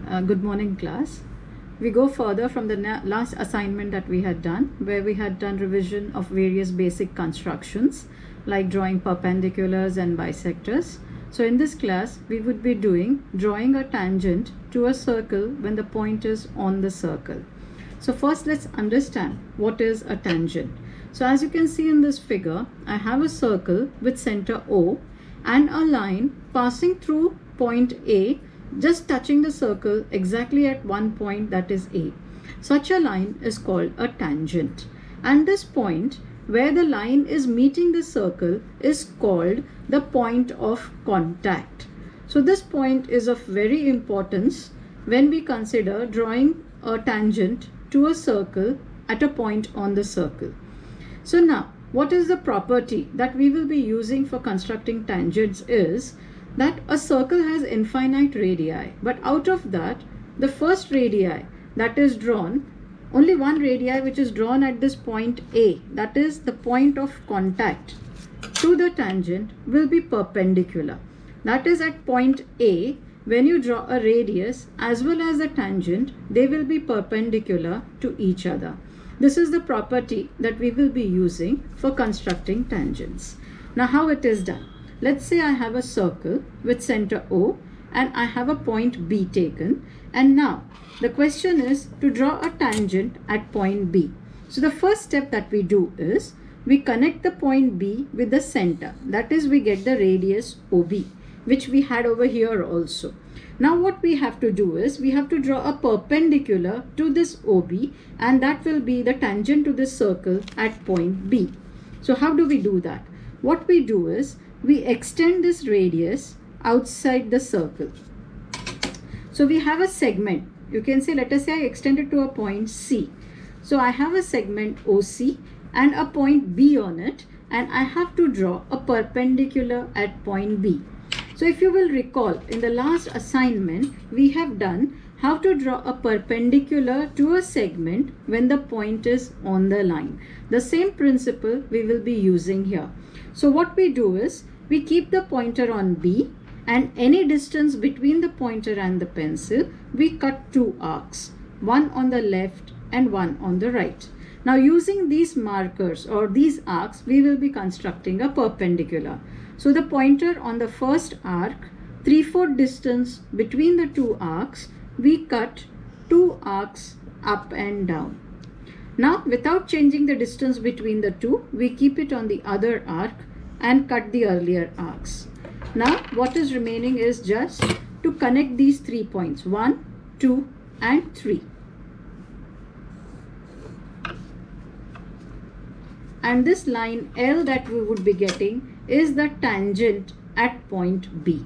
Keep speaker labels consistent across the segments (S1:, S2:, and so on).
S1: Good morning, class. We go further from the last assignment that we had done, where we had done revision of various basic constructions like drawing perpendiculars and bisectors. So in this class, we would be drawing a tangent to a circle when the point is on the circle. So first let's understand what is a tangent. So as you can see in this figure, I have a circle with center O and a line passing through point A, just touching the circle exactly at one point, that is A. Such a line is called a tangent. And this point where the line is meeting the circle is called the point of contact. So this point is of very importance when we consider drawing a tangent to a circle at a point on the circle. So now, what is the property that we will be using for constructing tangents is that a circle has infinite radii, but out of that, the first radii that is drawn, only one radii which is drawn at this point A, that is the point of contact to the tangent, will be perpendicular. That is, at point A, when you draw a radius as well as the tangent, they will be perpendicular to each other. This is the property that we will be using for constructing tangents. Now, how it is done? Let's say I have a circle with center O and I have a point B taken, and now the question is to draw a tangent at point B. So the first step that we do is we connect the point B with the center, that is, we get the radius OB, which we had over here also. Now what we have to do is we have to draw a perpendicular to this OB, and that will be the tangent to this circle at point B. So how do we do that? What we do is we extend this radius outside the circle. So we have a segment. You can say, let us say I extend it to a point C. So I have a segment OC and a point B on it, and I have to draw a perpendicular at point B. So if you will recall, in the last assignment, we have done how to draw a perpendicular to a segment when the point is on the line. The same principle we will be using here. So what we do is we keep the pointer on B, and any distance between the pointer and the pencil, we cut two arcs, one on the left and one on the right. Now using these markers or these arcs, we will be constructing a perpendicular. So the pointer on the first arc, 3/4 distance between the two arcs, we cut two arcs up and down. Now without changing the distance between the two, we keep it on the other arc and cut the earlier arcs. Now what is remaining is just to connect these 3 points, 1, 2 and 3. And this line L that we would be getting is the tangent at point B.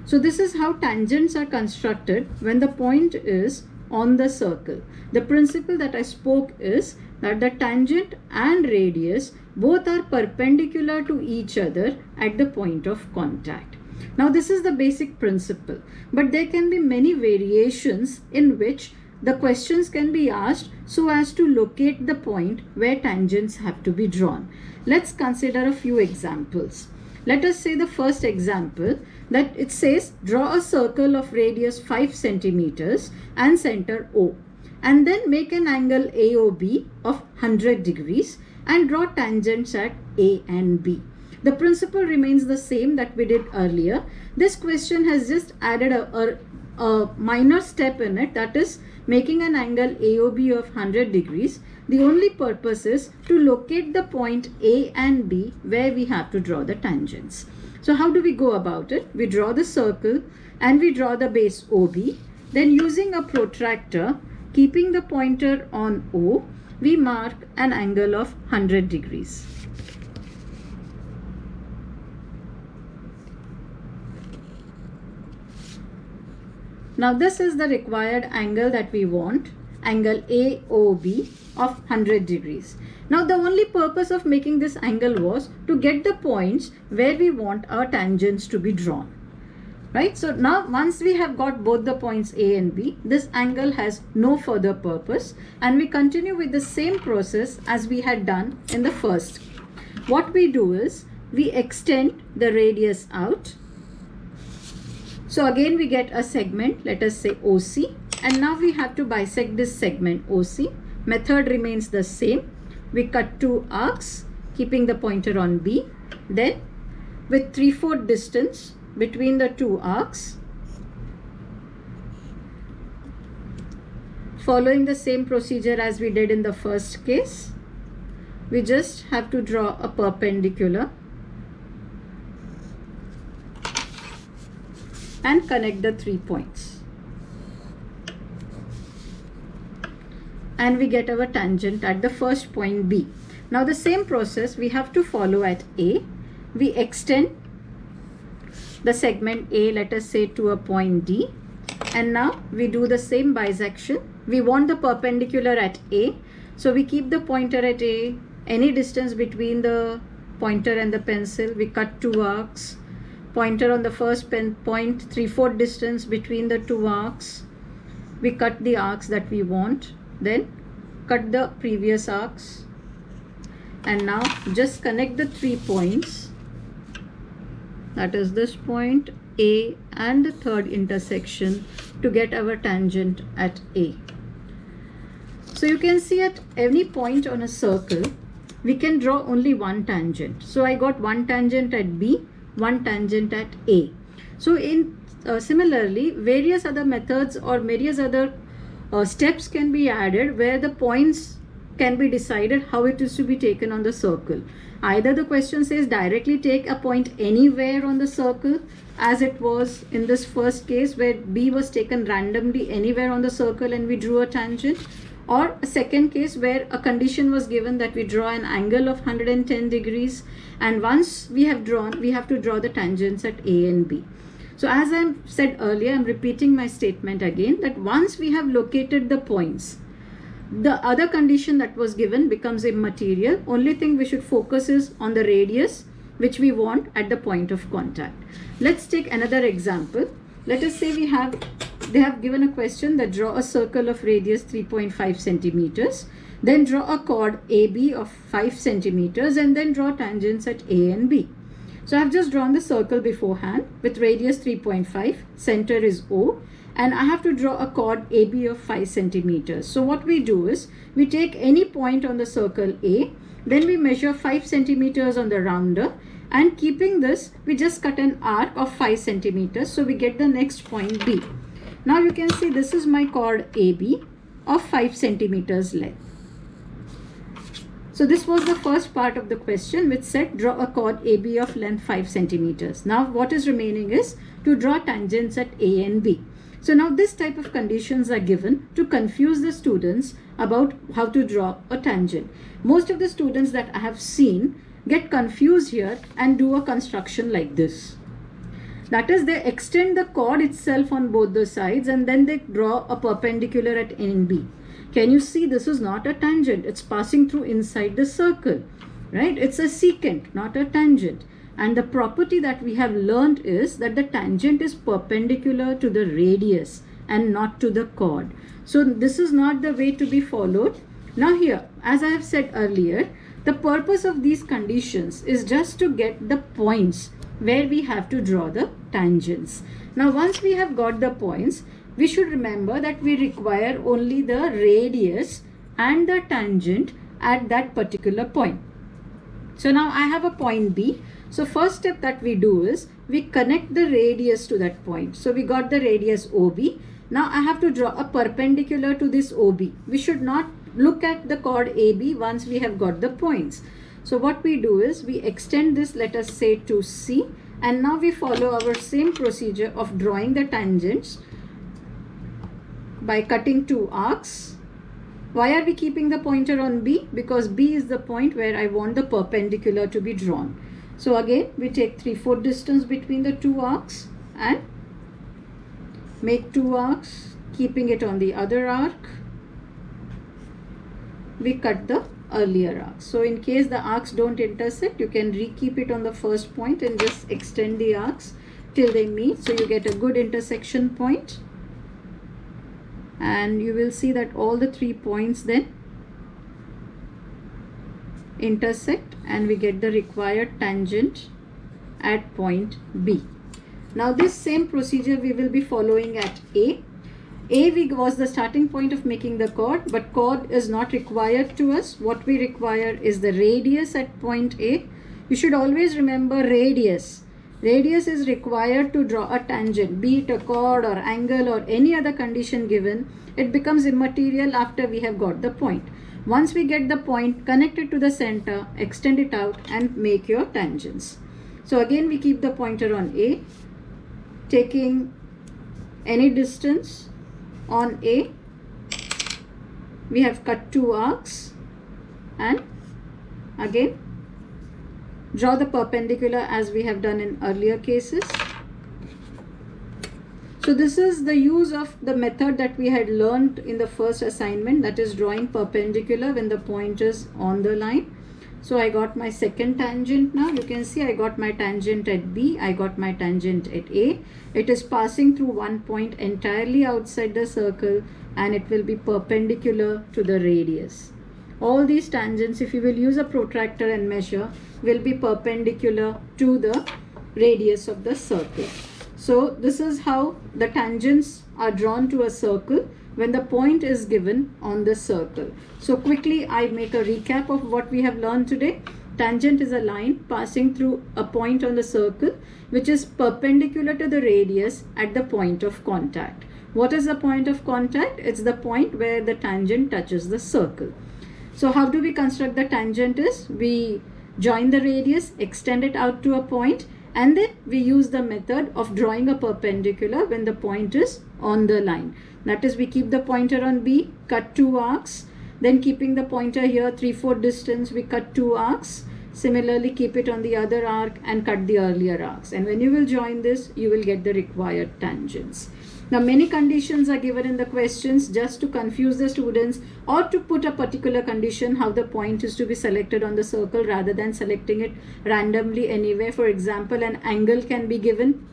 S1: So this is how tangents are constructed when the point is on the circle. The principle that I spoke is that the tangent and radius both are perpendicular to each other at the point of contact. Now this is the basic principle, but there can be many variations in which the questions can be asked so as to locate the point where tangents have to be drawn. Let's consider a few examples. Let us say the first example, that it says draw a circle of radius 5 centimeters and center O, and then make an angle AOB of 100 degrees and draw tangents at A and B. The principle remains the same that we did earlier. This question has just added a minor step in it, that is making an angle AOB of 100 degrees. The only purpose is to locate the point A and B where we have to draw the tangents. So how do we go about it? We draw the circle and we draw the base OB. Then using a protractor, keeping the pointer on O, we mark an angle of 100 degrees. Now this is the required angle that we want, angle AOB of 100 degrees. Now the only purpose of making this angle was to get the points where we want our tangents to be drawn. Right? So now once we have got both the points A and B, this angle has no further purpose, and we continue with the same process as we had done in the first. What we do is we extend the radius out. So again we get a segment, let us say OC, and now we have to bisect this segment OC. Method remains the same. We cut 2 arcs keeping the pointer on B. Then with 3/4 distance between the 2 arcs, following the same procedure as we did in the first case, we just have to draw a perpendicular and connect the 3 points. And we get our tangent at the first point B. Now the same process we have to follow at A. We extend the segment A, let us say, to a point D. And now we do the same bisection. We want the perpendicular at A. So we keep the pointer at A. Any distance between the pointer and the pencil, we cut 2 arcs. Pointer on the first point, 3/4 distance between the 2 arcs. We cut the arcs that we want. Then cut the previous arcs. And now just connect the 3 points. That is this point A and the third intersection to get our tangent at A. So you can see at any point on a circle, we can draw only one tangent. So I got one tangent at B, one tangent at A. So similarly, various other methods or various other steps can be added where the points can be decided how it is to be taken on the circle. Either the question says directly take a point anywhere on the circle, as it was in this first case where B was taken randomly anywhere on the circle and we drew a tangent, or a second case where a condition was given that we draw an angle of 110 degrees, and once we have drawn, we have to draw the tangents at A and B. So as I said earlier, I'm repeating my statement again, that once we have located the points, the other condition that was given becomes immaterial. Only thing we should focus is on the radius which we want at the point of contact. Let's take another example. Let us say they have given a question that draw a circle of radius 3.5 centimeters, then draw a chord AB of 5 centimeters, and then draw tangents at A and B. So I have just drawn the circle beforehand with radius 3.5, center is O, and I have to draw a chord AB of 5 centimeters. So what we do is, we take any point on the circle A, then we measure 5 centimeters on the rounder, and keeping this, we just cut an arc of 5 centimeters, so we get the next point B. Now you can see this is my chord AB of 5 centimeters length. So this was the first part of the question, which said draw a chord AB of length 5 centimeters. Now what is remaining is to draw tangents at A and B. So now this type of conditions are given to confuse the students about how to draw a tangent. Most of the students that I have seen get confused here and do a construction like this. That is, they extend the chord itself on both the sides and then they draw a perpendicular at A and B. Can you see this is not a tangent? It's passing through inside the circle, right? It's a secant, not a tangent. And the property that we have learned is that the tangent is perpendicular to the radius and not to the chord. So this is not the way to be followed. Now here, as I have said earlier, the purpose of these conditions is just to get the points where we have to draw the tangents. Now once we have got the points, we should remember that we require only the radius and the tangent at that particular point. So now I have a point B. So first step that we do is we connect the radius to that point. So we got the radius OB. Now I have to draw a perpendicular to this OB. We should not look at the chord AB once we have got the points. So what we do is we extend this, let us say, to C, and now we follow our same procedure of drawing the tangents by cutting 2 arcs. Why are we keeping the pointer on B? Because B is the point where I want the perpendicular to be drawn. So again, we take 3/4 distance between the 2 arcs and make 2 arcs, keeping it on the other arc. We cut the earlier arc. So in case the arcs don't intersect, you can re-keep it on the first point and just extend the arcs till they meet. So you get a good intersection point. And you will see that all the 3 points then intersect and we get the required tangent at point B. Now this same procedure we will be following at A. Was the starting point of making the chord, but chord is not required to us. What we require is the radius at point A. You should always remember radius. Radius is required to draw a tangent, be it a chord or angle or any other condition given. It becomes immaterial after we have got the point. Once we get the point, connect it to the center, extend it out and make your tangents. So again we keep the pointer on A, taking any distance on A. We have cut 2 arcs and again draw the perpendicular as we have done in earlier cases. So this is the use of the method that we had learned in the first assignment, that is drawing perpendicular when the point is on the line. So I got my second tangent now. You can see I got my tangent at B, I got my tangent at A. It is passing through one point entirely outside the circle and it will be perpendicular to the radius. All these tangents, if you will use a protractor and measure, will be perpendicular to the radius of the circle. So this is how the tangents are drawn to a circle when the point is given on the circle. So quickly I make a recap of what we have learned today. Tangent is a line passing through a point on the circle which is perpendicular to the radius at the point of contact. What is the point of contact? It's the point where the tangent touches the circle. So how do we construct the tangent is, we join the radius, extend it out to a point, and then we use the method of drawing a perpendicular when the point is on the line. That is, we keep the pointer on B, cut 2 arcs, then keeping the pointer here 3/4 distance, we cut 2 arcs. Similarly, keep it on the other arc and cut the earlier arcs. And when you will join this, you will get the required tangents. Now, many conditions are given in the questions just to confuse the students or to put a particular condition how the point is to be selected on the circle rather than selecting it randomly anywhere. For example, an angle can be given.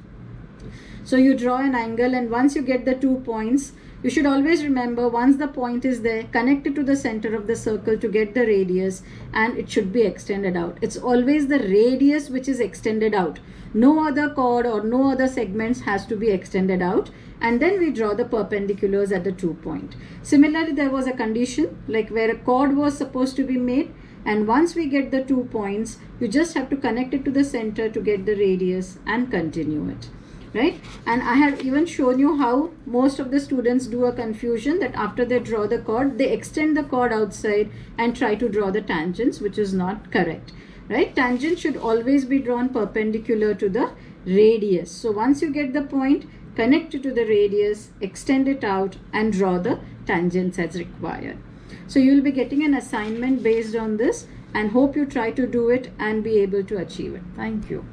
S1: So you draw an angle and once you get the 2 points, you should always remember once the point is there, connect it to the center of the circle to get the radius and it should be extended out. It's always the radius which is extended out. No other chord or no other segments has to be extended out. And then we draw the perpendiculars at the 2 point. Similarly, there was a condition like where a chord was supposed to be made, and once we get the 2 points, you just have to connect it to the center to get the radius and continue it, right? And I have even shown you how most of the students do a confusion that after they draw the chord, they extend the chord outside and try to draw the tangents, which is not correct, right? Tangent should always be drawn perpendicular to the radius. So once you get the point, connect it to the radius, extend it out and draw the tangents as required. So you will be getting an assignment based on this and hope you try to do it and be able to achieve it. Thank you.